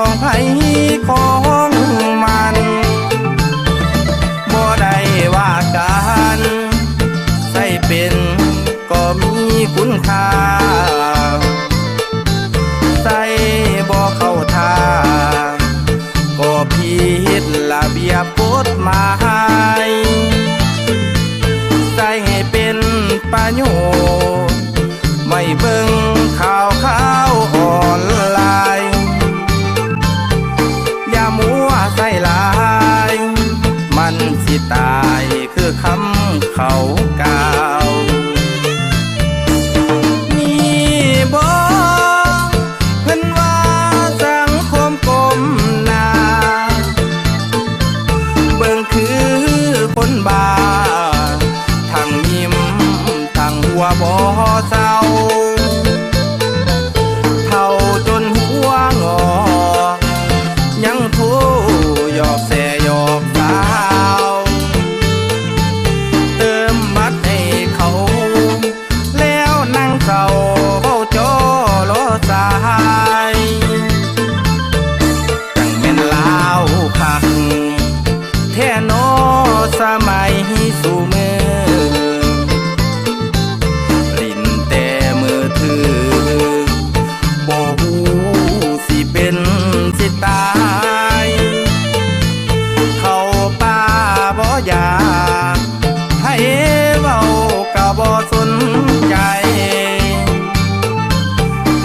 ของไผของมันบ่ได้ว่ากันใส่เป็นก็มีคุณค่าใส่บ่เข้าท่าก็ผิดระเบียบกฎหมายใส่ให้เป็นประโยชน์ไม่เบิ่งข่าวออนไลน์อย่ามัวใส่ลายมันสิตายคือคำเขากล่าวนี่บ่เพิ่นว่าสังคมก้มหน้าเบิ่งคือคนบ้าทั้งยิ้มทั้งหัวบ่เศร้าเท่าจนหัวงอยังโทหยอกแซ่หยอกสาวเติมบัตรให้เขาแล้วนั่งเศร้าเฝ้าจอรอสายจังแม่นลาวคักแท้นอสมัยสู่มือลิ้นแต่มือถือบ่ฮู้สิเป็นสิตายเข้าป่าบ่อยากให้เว้าก็บ่สนใจ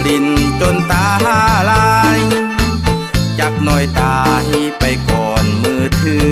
ลิ้นจนตาลายจักหน่อยตายไปก่อนมือถือ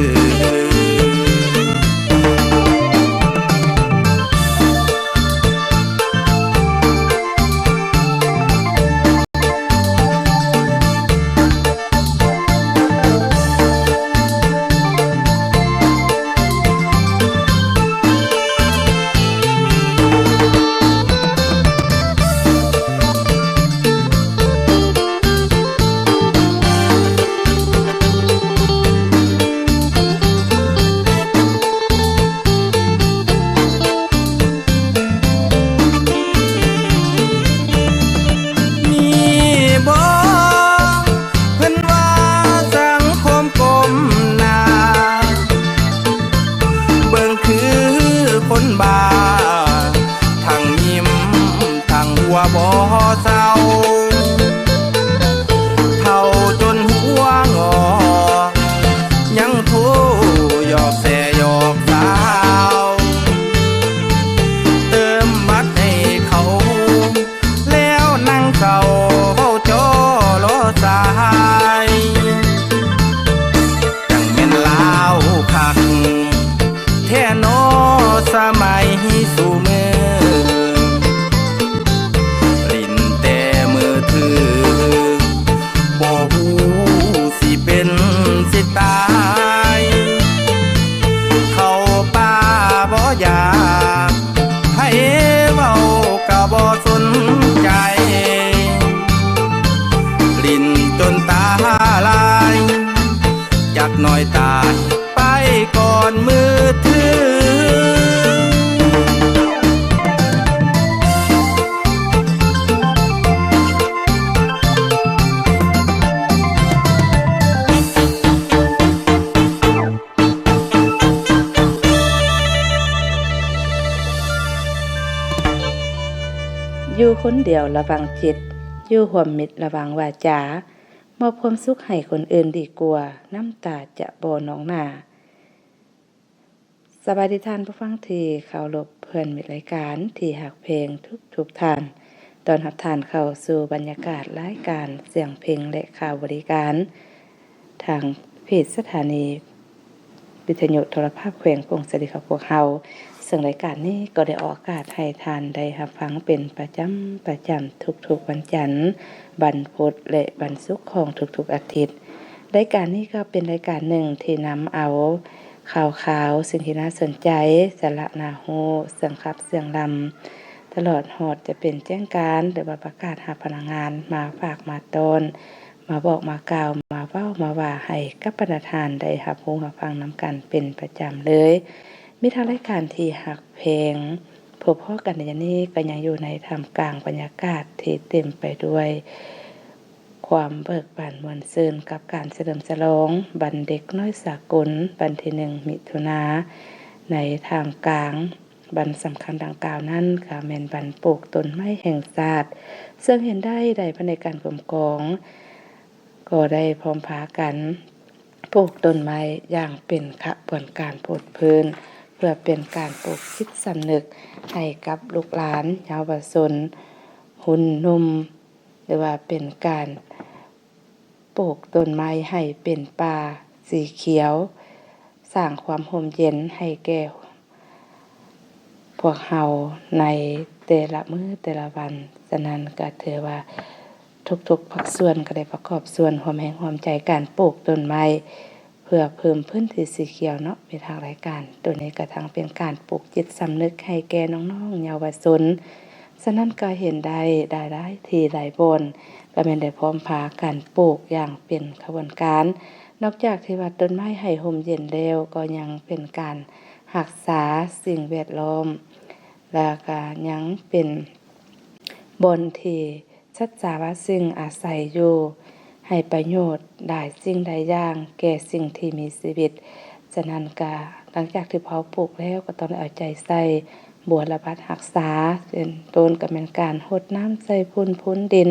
คนบ้าทั้งยิ้มทั้งหัวบ่เศร้าเท่าจนหัวงอยังโทหยอกแซ่หยอกสาวเติมบัตรให้เขาแล้วนั่งเศร้าเฝ้าจอรอสายจังแม่นลาวคักแท้นอสมัยสู่มือลิ้นแต่มือถือบ่ฮู้สิเป็นสิตายเข้าป่าบ่อยากให้เว้าก็บ่สนใจลิ้นจนตาลายจักหน่อยตายไปก่อนมือถืออยู่คนเดียวระวังจิตอยู่ร่วมมิตรระวังวาจามอบความสุขให้คนอื่นดีกว่าน้ำตาจะบ่หนองหน้าสบายดีท่านผู้ฟังที่เคารพเพื่อนมิตรรายการที่ฮักเพลงทุกท่านตอนรับท่านเข้าสู่บรรยากาศรายการเสียงเพลงและข่าวบริการทางเพจสถานีวิทยุโทรภาพแขวงกรุงศรีของพวกเฮาซึ่งรายการนี้ก็ได้ออกอากาศให้ทานได้รับฟังเป็นประจำทุกวันจันทร์วันพุธและวันศุกร์ของทุกอาทิตย์รายการนี้ก็เป็นรายการหนึ่งที่นำเอาข่าวสิ่งที่น่าสนใจสาระน่ารู้เสียงขับเสียงลำตลอดฮอดจะเป็นแจ้งการหรือประกาศหาพนักงานมาฝากมาต้นมาบอกมากล่าวมาเว้ามาว่าให้กับประธานได้รับรู้รับฟังนำกันเป็นประจำเลยมีทางรายการที่ฮักเพลงพบพ่อกันในนี้ก็ยังอยู่ในท่ามกลางบรรยากาศที่เต็มไปด้วย ความเบิกบานมวลซื่นกับการเฉลิมฉลองบันเด็กน้อยสากลวันที่1 มิถุนายนในทางกลางบันสำคัญดังกล่าวนั้นก็แม่นบันปลูกต้นไม้แห่งชาติซึ่งเห็นได้ภายในการกรมกองก็ได้พร้อมพากันปลูกต้นไม้อย่างเป็นขบวนการโพดพื้นเพื่อเป็นการปลูกจิตสำนึกให้กับลูกหลานเยาวชนหุ่นนุ่มหรือว่าเป็นการปลูกต้นไม้ให้เป็นป่าสีเขียวสร้างความร่มเย็นให้แก่พวกเฮาในแต่ละมื้อแต่ละวันฉะนั้นก็ถือว่าทุกๆภาคส่วนก็ได้ประกอบส่วนร่วมแรงร่วมใจการปลูกต้นไม้เพื่อเพิ่มพื้นที่สีเขียวเนาะในทางรายการตัวนี้ก็ทั้งเป็นการปลูกจิตสำนึกให้แก่น้องๆเยาวชนฉะนั้นก็เห็นได้ที่หลายบนก็แม่นได้พร้อมพากันปลูกอย่างเป็นขบวนการนอกจากที่ว่าต้นไม้ให้ร่มเย็นแล้วก็ยังเป็นการรักษาสิ่งแวดล้อมแล้วก็ยังเป็นบนที่ชัดจาว่าสิ่งอาศัยอยู่ให้ประโยชน์ได้สิ่งใดอย่างแก่สิ่งที่มีชีวิตฉะนั้นก็หลังจากที่เผาปลูกแล้วก็ต้องเอาใจใส่บัวระบาดรักษาเป็นต้นก็เป็นการรดน้ำใส่พุ้นดิน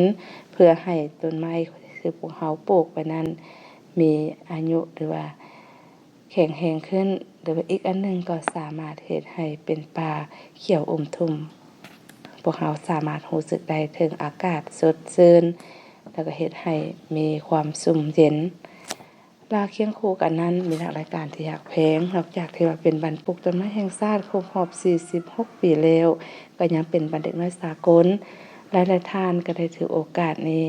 เพื่อให้ต้นไม้ที่พวกเฮาปลูกไปนั้นมีอายุหรือว่าแข็งแรงขึ้นหรือว่าอีกอันนึงก็สามารถเฮ็ดให้เป็นป่าเขียวอมทุ่มพวกเฮาสามารถรู้สึกได้ถึงอากาศสดชื่นแล้วก็เฮ็ดให้มีความสุ่มเย็นลาเคียงคู่กันนั้นมีรายการที่อยากแพงนอกจากที่ว่าเป็นบันปลูกต้นไม้แห่งชาติครบรอบ46 ปีแล้วก็ยังเป็นบันเด็กน้อยสากลหลายๆท่านก็ได้ถือโอกาสนี้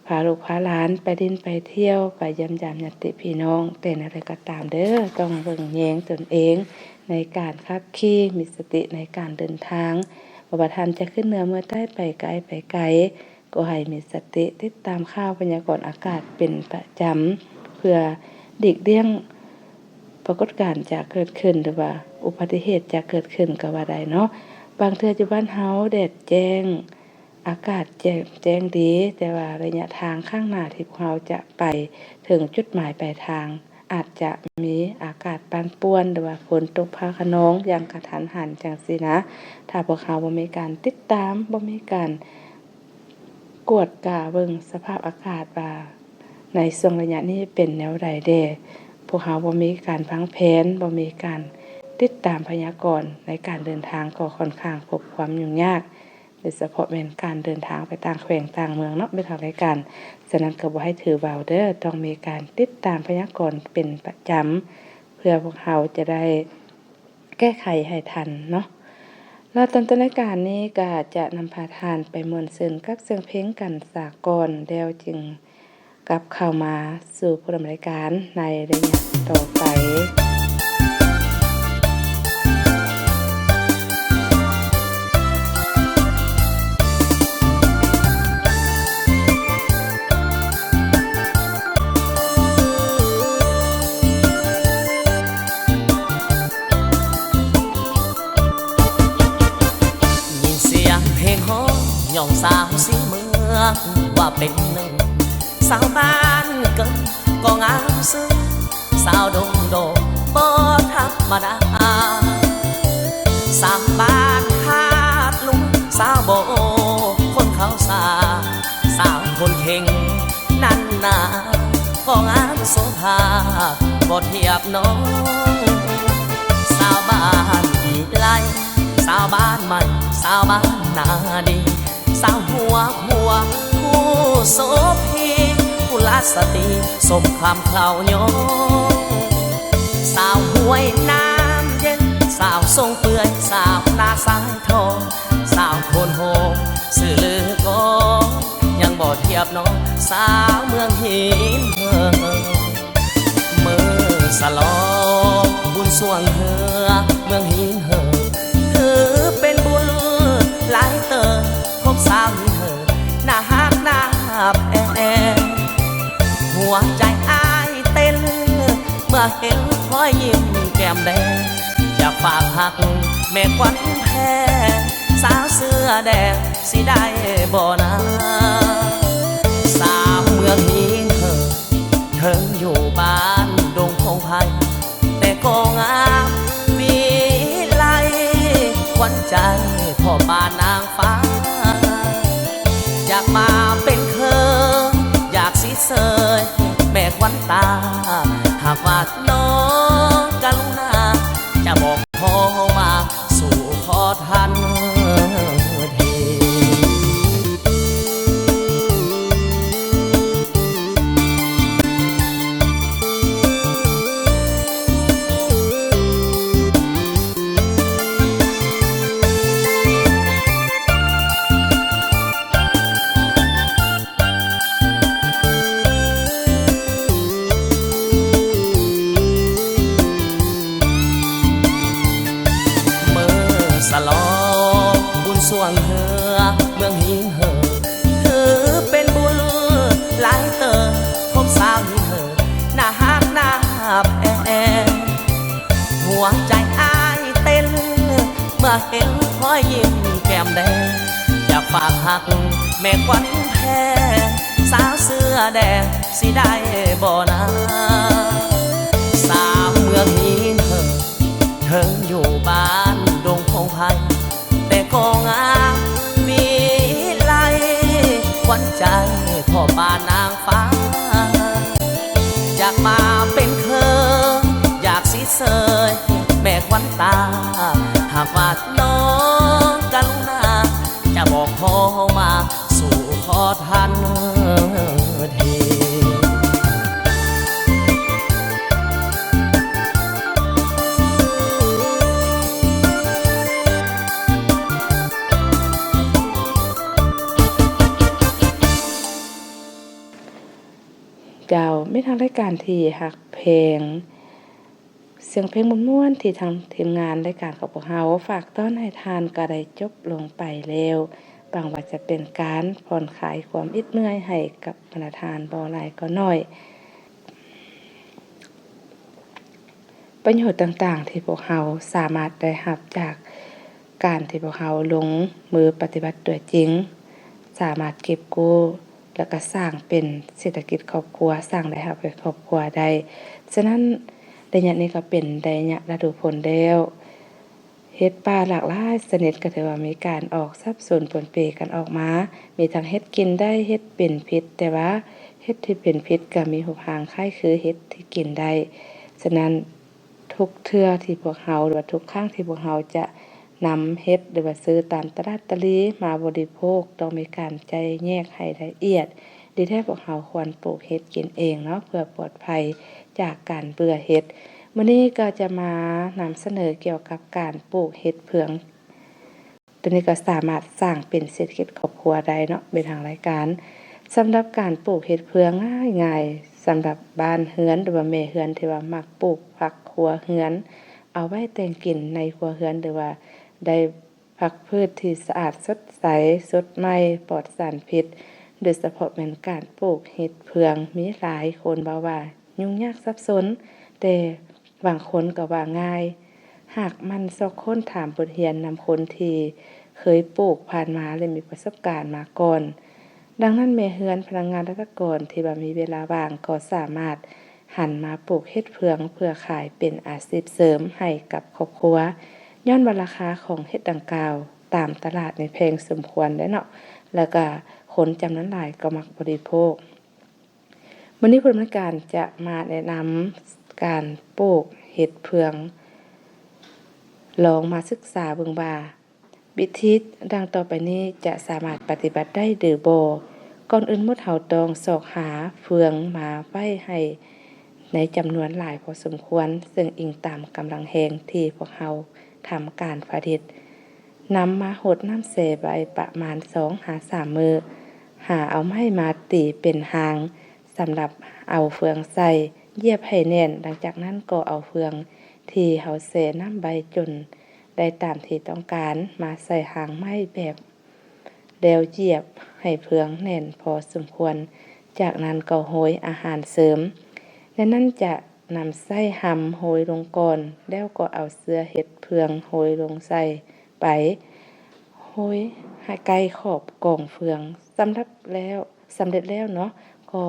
พาลูกพาหลานไปดินไปเที่ยวไปเยี่ยมยามญาติพี่น้องแต่อะไรก็ตามเด้อต้องเบิ่งแยงตนเองในการขับขี่มีสติในการเดินทางบ่ว่าท่านจะขึ้นเหนือเมื่อใต้ไปไกลก็ให้มีสติติดตามข่าวพยากรณ์อากาศเป็นประจำเพื่อหลีกเลี่ยงปรากฏการณ์จะเกิดขึ้นหรือว่าอุบัติเหตุจะเกิดขึ้นก็ว่าได้เนาะบางเทื่ออยู่บ้านเฮาแดดแจ้งอากาศแจ้งดีแต่ว่าระยะทางข้างหน้าที่พวกเราจะไปถึงจุดหมายปลายทางอาจจะมีอากาศปั่นป่วนหรือว่าฝนตกฟ้าคะนองอย่างกระทันหันจังซี่นะถ้าพวกเราบ่มีการติดตามบ่มีการกวดกาเบิ่งสภาพอากาศว่าในช่วงระยะนี้เป็นแนวใดเด้พวกเราบ่มีการวางแผนบ่มีการติดตามพยากรณ์ในการเดินทางก็ค่อนข้างพบความยุ่งยากโดยเฉพาะเป็นการเดินทางไปต่างแขวงต่างเมืองเนาะเป็นทางรายการฉะนั้นก็บ่ให้ถือเบาเด้อต้องมีการติดตามพยากรณ์เป็นประจำเพื่อพวกเราจะได้แก้ไขให้ทันเนาะแล้วตอนต้นรายการนี้ก็จะนำพาทานไปม่วนซื่นกับเสียงเพลงกันสากลแล้วจึงกลับเข้ามาสู่ผู้ดำเนินรายการในระยะต่อไปย่องสาวสีเมืองว่าเป็นหนึ่งสาวบ้านเกินก็งามซึ้งสาวดงโดบ่ธรรมดาสาวบ้านหาดลุงสาวโบคนเขาสาวคนเข่งนั่นนาก็งามโสภาบ่เทียบน้องสาวบ้านอีไลสาวบ้านใหม่สาวบ้านนาดีสาวหัวผู้โสพีผู้ลาสติสมความเคลาโยงสาวห้วยน้ำเย็นสาวทรงเปื่อยสาวหน้าสายทองสาวโคนโฮมสื่อลือก็ยังบ่เทียบน้องสาวเมืองหินเมื่อสลองบุญสวงเหือเมืองหินถือเป็นบุญหลายเติมพบสาวหินหน้าฮักหน้าแพงหัวใจอ้ายเต้นเมื่อเห็นพลอยยิ้มแก้มแดงอยากฝากหักแม่ควันแพ้สาวเสื้อแดงสิได้บ่นะสาว ใจพ่อป่านางฟ้าอยากมาเป็นเคยอยากสิเสยแม่ควันตาหากว่าน้องกรุณาจะบอกพ่อมาสู่ขอทันที สลองบุญสวงเหือเมืองหินเหอถือเป็นบุญหลายเติมคมสาวหินเหอหน้าฮักหน้าแพงหัวใจอ้ายเต้นเมื่อเห็นพอยยิ้มแก้มแดงอยากฝากหักแม่ควันแพงสาวเสื้อแดงสิได้บ่นาสาวเมืองหินเหอเธออยู่บ้านดงพงไพแต่ก็งามวิไลขวัญใจพ่อป่านางฟ้าอยากมาเป็นเคยอยากสิเสยแม่ควันตาหากว่าน้องกรุณาจะบอกพ่อมาสู่ขอทันที เจ้าไม่ทางรายการที่หักเพลงเสียงเพลงม่วนๆที่ทางทีมงานรายการของพวกเราฝากต้อนให้ทานก็ได้จบลงไปแล้วบางว่าจะเป็นการผ่อนคลายความอิดเหนื่อยให้กับบรรดาทานบ่หลายก็น้อยประโยชน์ต่างๆที่พวกเราสามารถได้รับจากการที่พวกเราลงมือปฏิบัติด้วยจริงสามารถเก็บกู้แล้วก็สร้างเป็นเศรษฐกิจครอบครัวสร้างรายรับให้ครอบครัวได้ฉะนั้นระยะนี้ก็เป็นระยะฤดูฝนแล้วเฮ็ดป่าหลากหลายชนิดก็ถือว่ามีการออกสับสนปนเปกันออกมามีทั้งเฮ็ดกินได้เฮ็ดเป็นพิษแต่ว่าเฮ็ดที่เป็นพิษก็มีรูปร่างคล้ายคือเฮ็ดที่กินได้ฉะนั้นทุกเทื่อที่พวกเราหรือว่าทุกครั้งที่พวกเราจะนำเฮ็ดหรือว่าซื้อตามตลาดตะลีมาบริโภคต้องมีการใจแยกให้ละเอียดดีแท้พวกเราควรปลูกเฮ็ดกินเองเนาะเพื่อปลอดภัยจากการเบื่อเฮ็ดมื้อนี้ก็จะมานำเสนอเกี่ยวกับการปลูกเฮ็ดเผืองตัวนี้ก็สามารถสร้างเป็นเศรษฐกิจครอบครัวได้เนาะเป็นทางรายการสำหรับการปลูกเฮ็ดเผืองง่ายๆสำหรับบ้านเฮือนหรือว่าแม่เฮือนที่ว่ามักปลูกผักครัวเฮือนเอาไว้แต่งกินในครัวเฮือนหรือว่าได้ผักพืชที่สะอาดสดใสสดใหม่ปลอดสารพิษโดยเฉพาะเป็นการปลูกเห็ดเผืองมีหลายคนว่ายุ่งยากซับซ้อนแต่บางคนก็ว่าง่ายหากมันสักคนถามบทเรียนนำคนที่เคยปลูกผ่านมาและมีประสบการณ์มาก่อนดังนั้นแม่เฮือนพนักงานราชการที่มีเวลาว่างก็สามารถหันมาปลูกเห็ดเผืองเพื่อขายเป็นอาชีพเสริมให้กับครอบครัวย้อนว่าราคาของเห็ดดังกล่าวตามตลาดในแพงสมควรได้เนาะแล้วก็คนจำนวนหลายก็มักบริโภควันนี้ผู้ดำเนินการจะมาแนะนำการปลูกเห็ดเผืองลองมาศึกษาเบิ่งว่าวิธีดังต่อไปนี้จะสามารถปฏิบัติได้หรือบ่ก่อนอื่นหมดเฮาต้องสอกหาเฟืองมาไว้ให้ในจำนวนหลายพอสมควรซึ่งอิงตามกำลังแรงที่พวกเฮาทำการผลิตนำมาหดน้ำเสใบประมาณ 2-3 มื้อหาเอาไม้มาตีเป็นหางสำหรับเอาเฟืองใส่เหยียบให้แน่นหลังจากนั้นก็เอาเฟืองที่เฮาเสน้ำใบจนได้ตามที่ต้องการมาใส่หางไม้แบบแล้วเหยียบให้เฟืองแน่นพอสมควรจากนั้นก็โรยอาหารเสริมและนั่นจะนำไส้หำโรยลงก่อนแล้วก็เอาเสื้อเห็ดเผืองโรยลงใส่ไปโรยให้ใกล้ขอบกล่องเฟืองสำเร็จแล้วเนาะก็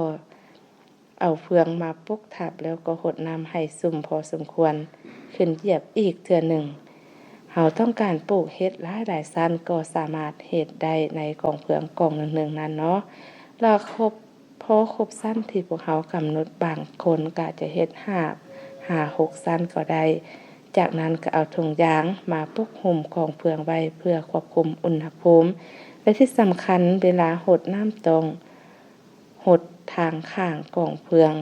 เอาเฟืองมาปุกทับแล้วก็หดน้ำให้ซุ่มพอสมควรขึ้นเหยียบอีกเทื่อหนึ่ง เฮาต้องการปลูกเฮ็ดหลายชั้นก็สามารถเฮ็ดได้ในกองเพืองกองหนึ่งๆนั้นเนาะแล้วพอครบชั้นที่พวกเฮากำหนดบางคนก็จะเฮ็ด5-6ชั้นก็ได้จากนั้นก็เอาถุงยางมาปกหุ้มกองเพืองไว้เพื่อควบคุมอุณหภูมิและที่สำคัญเวลาหดน้ำต้องหดทางข้างกองเพือง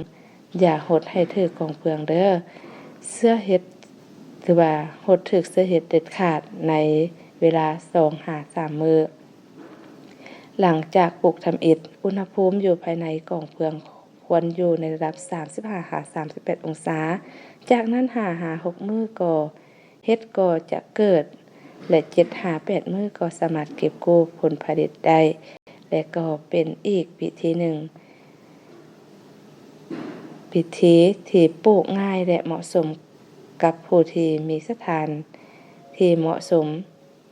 อย่าหดให้ถึกกองเพืองเด้อเสื้อเฮ็ดหรือว่าหดถึกเสื้อเฮ็ดเด็ดขาดในเวลา 2-3 มื้อหลังจากปลูกทำอิฐอุณหภูมิอยู่ภายในกองเพืองควรอยู่ในระดับ 35-38 องศาจากนั้น5-6 มื้อก็เฮ็ดก็จะเกิดและ 7-8 มื้อก็สามารถเก็บกู้ผลผลิตได้และก็เป็นอีกวิธีหนึ่งวิธีที่ปลูกง่ายและเหมาะสมกับผู้ที่มีสถานที่เหมาะสม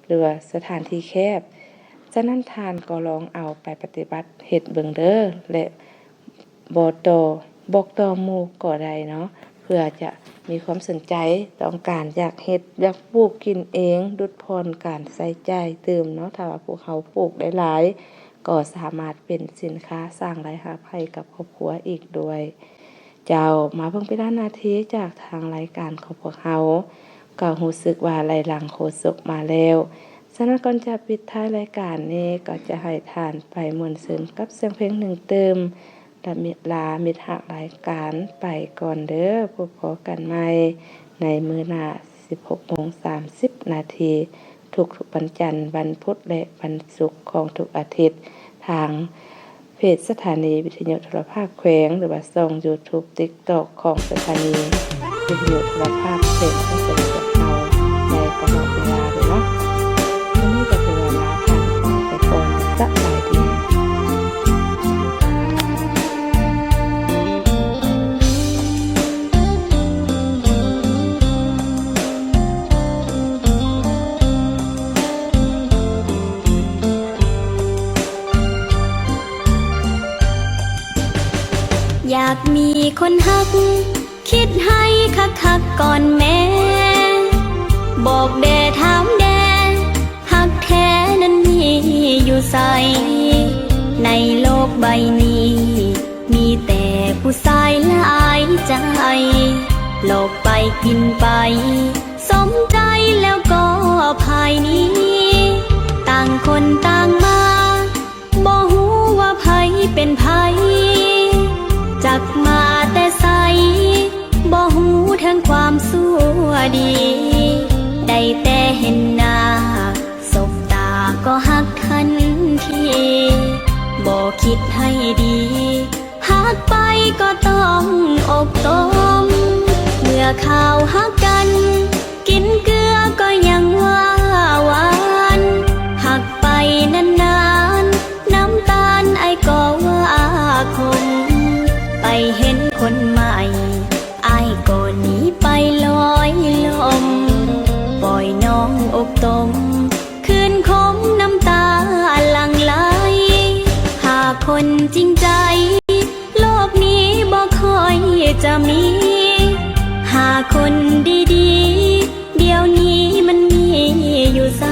หรือว่าสถานที่แคบฉะนั้นทานก็ลองเอาไปปฏิบัติเฮ็ดเบิ่งเด้อและบอกต่อหมู่ก็ได้เนาะเพื่อจะมีความสนใจต้องการอยากเฮ็ดอยากปลูกกินเองลดผ่อนการใช้จ่ายเติมเนาะถ้าว่าพวกเขาปลูกได้หลายก็สามารถเป็นสินค้าสร้างรายรับให้กับครอบครัวอีกด้วยเจ้ามาเพิ่งไปด้านนาทีจากทางรายการของพวกเขาก็รู้สึกว่าไหลหลังโคศกมาแล้วฉะนั้นก่อนจะปิดท้ายรายการนี้ก็จะให้ทานไปม่วนซื่นกับเสียงเพลงหนึ่งเติมและมิตรหักรายการไปก่อนเด้อพบกันใหม่ในมื้อหน้า 16:30 นาทีทุกวันจันทร์วันพุธและวันศุกร์ของทุกอาทิตย์ทางเพจสถานีวิทยุโทรภาพแขวงหรือว่าช่อง YouTube TikTok ของสถานีวิทยุโทรภาพแขวงของจังหวัดเฮาในกำหนดเวลาด้วยเนาะวันนี้ก็จะเวลาผ่านไปก่อนสบายดีอยากมีคนฮักคิดให้คักๆก่อนแม่บอกแด่ถามแด่ฮักแท้นั้นมีอยู่ไสในโลกใบนี้มีแต่ผู้ชายหลายใจโลกไปกินไปสมใจแล้วก็ภายนี้ต่างคนต่างมาบ่ฮู้ว่าไผเป็นไผจักมาแต่ใสบ่ฮู้ทั้งความชั่วดีได้แต่เห็นหน้าสบตาก็ฮักทันทีบ่คิดให้ดีฮักไปก็ต้องอกตมเมื่อข่าวฮักกันกินเกลือก็ยังว่าหวานฮักไปนานๆน้ำตาลไอก็ว่าคงไปเห็นคนใหม่อ้ายก็หนีไปลอยลมปล่อยน้องอกตมคืนคมน้ำตาหลั่งไหลหาคนจริงใจโลกนี้บ่ค่อยจะมีหาคนดีๆเดี๋ยวนี้มันมีอยู่ไส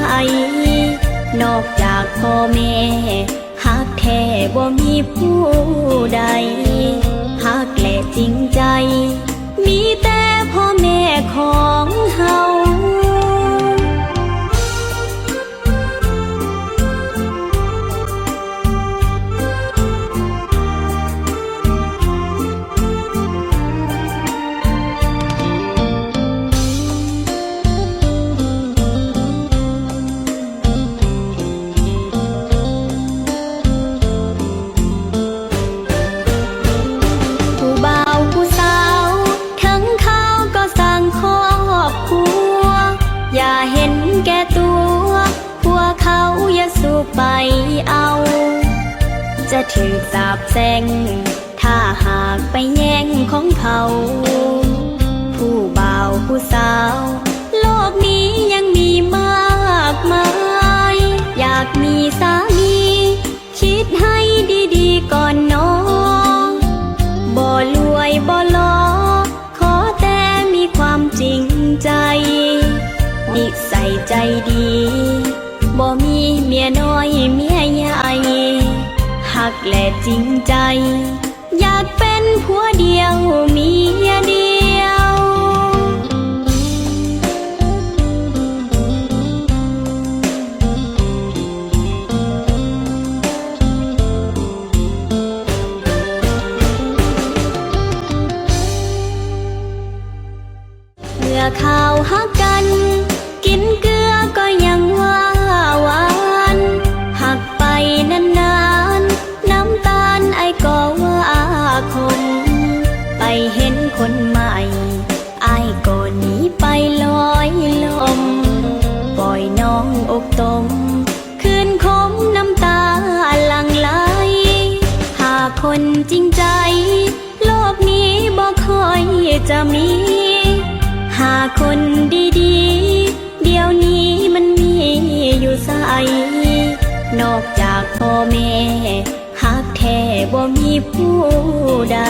นอกจากพ่อแม่ฮักแท้บ่มีผู้ใดฮักและจริงใจมีแต่พ่อแม่ของเฮาไปเอาจะถือสาปแช่งถ้าหากไปแย่งของเขาผู้บ่าวผู้สาวโลกนี้ยังมีมากมายอยากมีสามีคิดให้ดีๆก่อนน้องบ่รวยบ่หล่อขอแต่มีความจริงใจนิสัย กและจริงใจอยากเป็นผัวเดียวเมียเดียวเมื่อข่าวฮักกันกินเกลือก็ยังว่าหวานหักไปนานๆน้ำตาลไอก็ว่าคมไปเห็นคนใหม่ไอก็หนีไปลอยลมปล่อยน้องอกตมคืนคมน้ำตาหลั่งไหลหากคนจริงใจโลกนี้บ่ค่อยจะมีหากคนดีๆเดี๋ยวนี้มันมีอยู่ไสนอกจากพ่อแม่หักแท้บ่มีผู้ใด